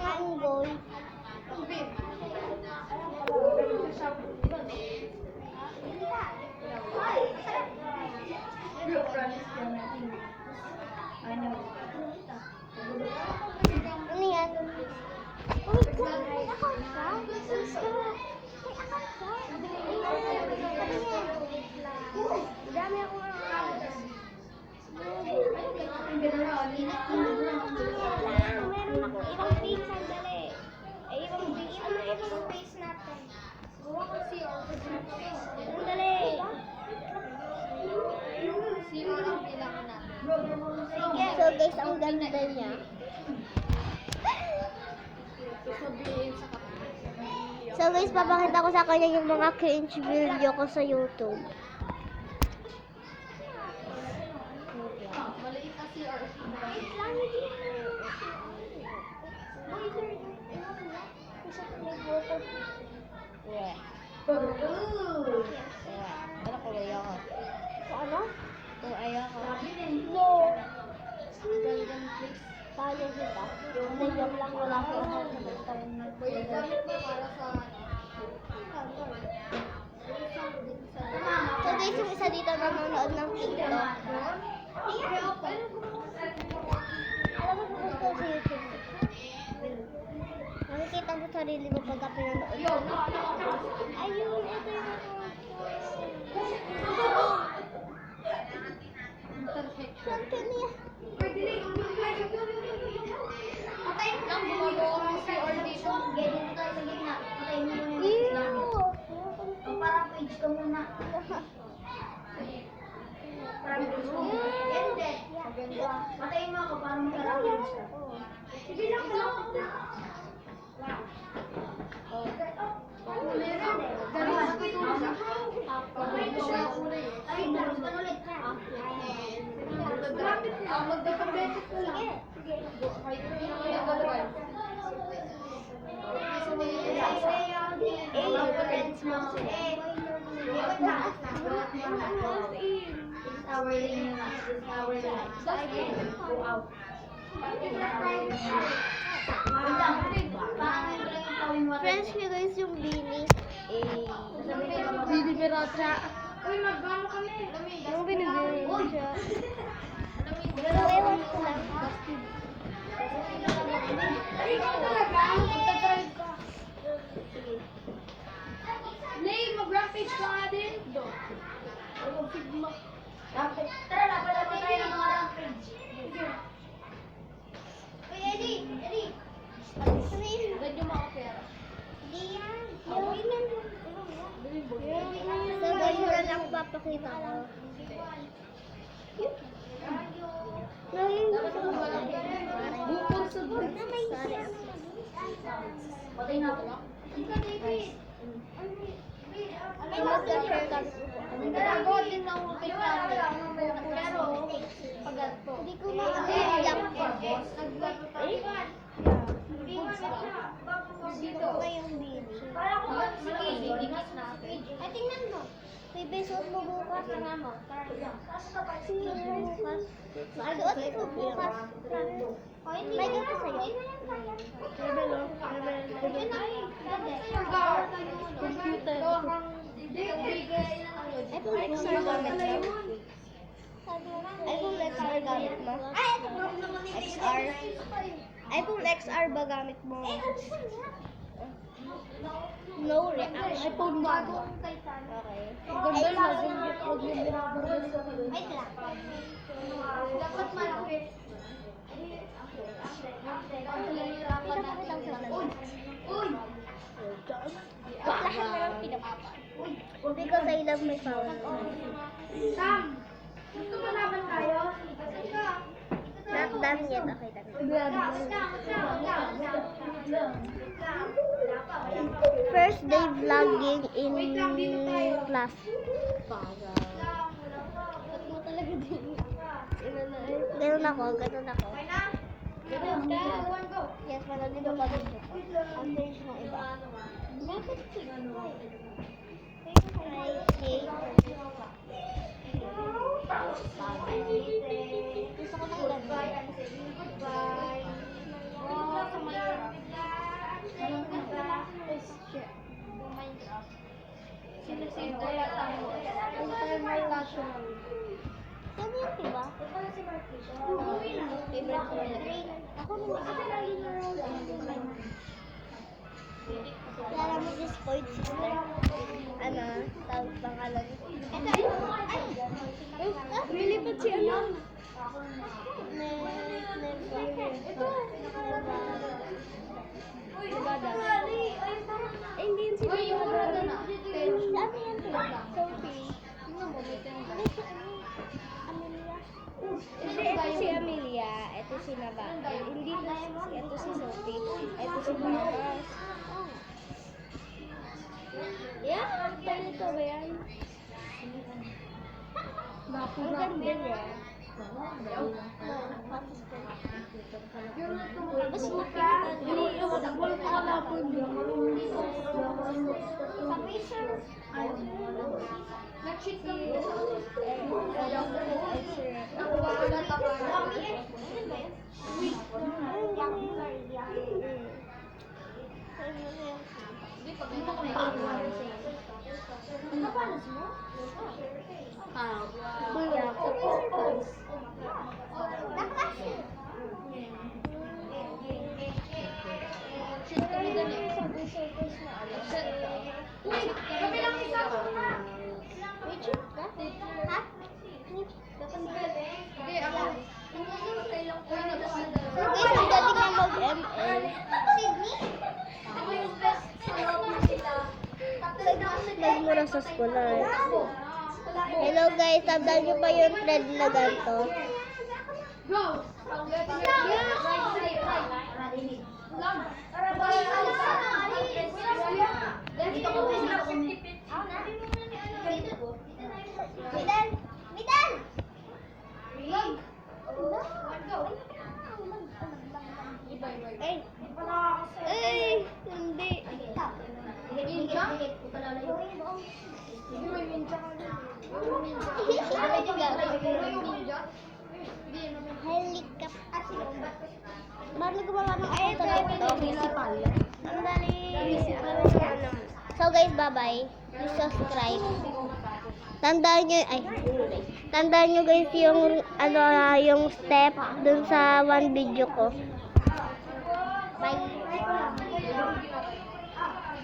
mga unggoy. Ano yan? Uy, may account ka? Sus ka. May account ka? Dami ako meron ako ibang page, sandali. Ay, ibang page natin. Gawa kasi sandali. So guys, ang ganda niya. So guys, papakita ko sa kanya yung mga cringe video ko sa YouTube. Ano ko ayaw ko? Ano? Kung ayaw ko. No. Paano kita? Yung lang wala ko ako. So guys, yung isa dito nanonood ng TikTok. Alam mo kung gusto sa YouTube. Nakikita mo sarili mo pagka pinanood. Ayun, ito yung Sante niya. Patayin lang, gumagawa mo si audition. Ganyan tayo sa gitna. Patayin mo muna yung lang. Para page ka muna. Para page ka muna. Yan din. Patayin mo ako para magka-page ka. Sige lang, malapit na. Friends ko guys yung Bini. Hindi Biracha. Uy, magbano kami. Yung binibili ko siya. So, ewan ko lang. Ikaw talaga? Magta-drive ka. Nay, mag-rampage ka nga din. Tara, laban-laban tayo ng mga rampage. Uy, Eddie! Eddie! Ganyan mo ako pera. Di yan. So, guys, wala lang papakita ko. Bukod sa patay na ako. Ika, David. Ay, mag-share ka. Nagagawa din ng upit natin. Pero, pag to. Hindi ko ma-iyak. Nagbago tayo. Dito. Ito yung Bini. Para ko sige, ingat natin. Ay, tingnan mo. May besuot mo bukas. Tara mo. Suot mo bukas. Suot mo bukas. May ganito sa'yo. Computer. Ay, kung Lexar gamit mo. Ay, kung Lexar gamit mo. XR. Ay, kung XR ba gamit mo? No reaction. iPhone ba? Okay. Ganda na. Huwag yung binabaril sa Wait lang. Dapat malapit. Uy! Lahat na lang pinapapa. Because I love my phone. Sam! Gusto mo laban tayo? Asan ka? Not done yet. Okay, done. First day vlogging in class. Ganun ako. Yes, managin ako dito. Ang page ng iba. Bakit? Okay. Gusto ko ng ganun. Goodbye. Ano yun, diba? Favorite ko rin. Ako naman kasi lagi na Kilala mo si Spoiled Sister? Ano? Tawag pangalan. Lilipat si ano? Ito. Nevada. Eh, hindi yun si Nevada. Ano yan? Sophie. Amelia. Hindi, ito si Amelia. Ito si Nevada. Hindi ito si Sophie. Ito si Mama. Yeah, tayo nito ba yan? Ang ganda niya. Mas Nag-cheat kami. Kami lang isa. Sige, ako. Guys, ang galing na mag-ML. Ako yung best. Nagmura sa scholar. Hello guys, tandaan nyo pa yung thread na ganito. Go! Midan! Midan! Ay, hindi. Helicopter. Baru gumawa ng auto laptop. Ang dali. So guys, bye-bye. Please subscribe. Tandaan nyo, tandaan nyo guys yung, yung step dun sa one video ko. Bye.